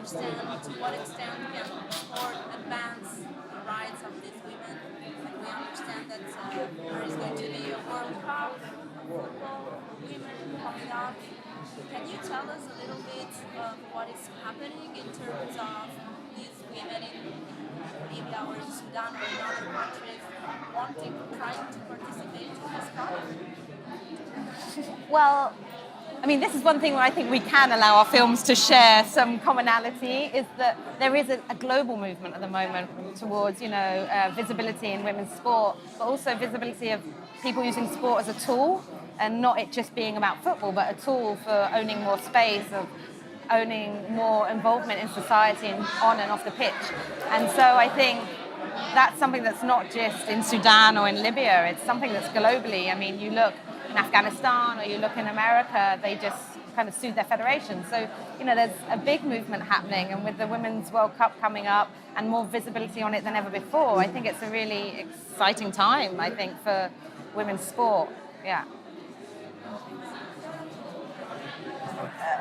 understand to what extent can sport advance the rights of these women. And we understand that there is going to be a World Cup of football women coming up. Can you tell us a little bit of what is happening in terms of these women in Libya or in Sudan or in other countries trying to participate in this cup? Well, I mean, this is one thing where I think we can allow our films to share some commonality, is that there is a global movement at the moment towards, visibility in women's sport, but also visibility of people using sport as a tool, and not it just being about football, but a tool for owning more space, of owning more involvement in society and on and off the pitch. And so I think that's something that's not just in Sudan or in Libya, it's something that's globally. I mean, you look in Afghanistan or you look in America, they just kind of sued their federation. So, there's a big movement happening, and with the Women's World Cup coming up and more visibility on it than ever before, I think it's a really exciting time, I think, for women's sport. Yeah.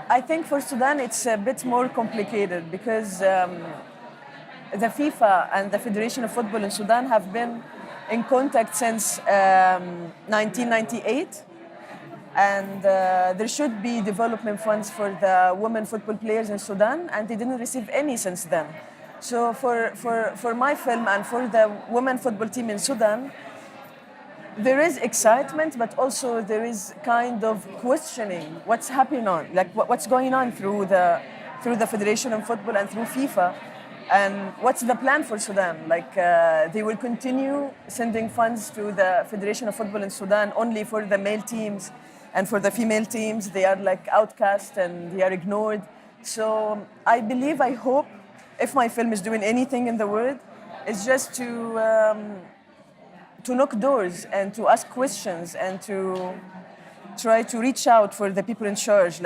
I think for Sudan it's a bit more complicated because the FIFA and the Federation of Football in Sudan have been in contact since 1998, and there should be development funds for the women football players in Sudan, and they didn't receive any since then. So for my film and for the women football team in Sudan, there is excitement, but also there is kind of questioning what's happening what's going on through the Federation of Football and through FIFA, and what's the plan for Sudan? They will continue sending funds to the Federation of Football in Sudan only for the male teams, and for the female teams, they are outcast and they are ignored. So I hope, if my film is doing anything in the world, it's just to knock doors and to ask questions and to try to reach out for the people in charge,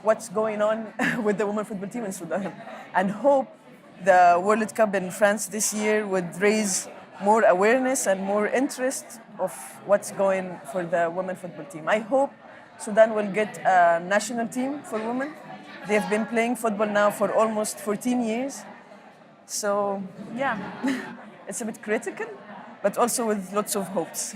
what's going on with the women football team in Sudan, and hope the World Cup in France this year would raise more awareness and more interest of what's going for the women football team. I hope Sudan will get a national team for women. They've been playing football now for almost 14 years. So, yeah, it's a bit critical, but also with lots of hopes.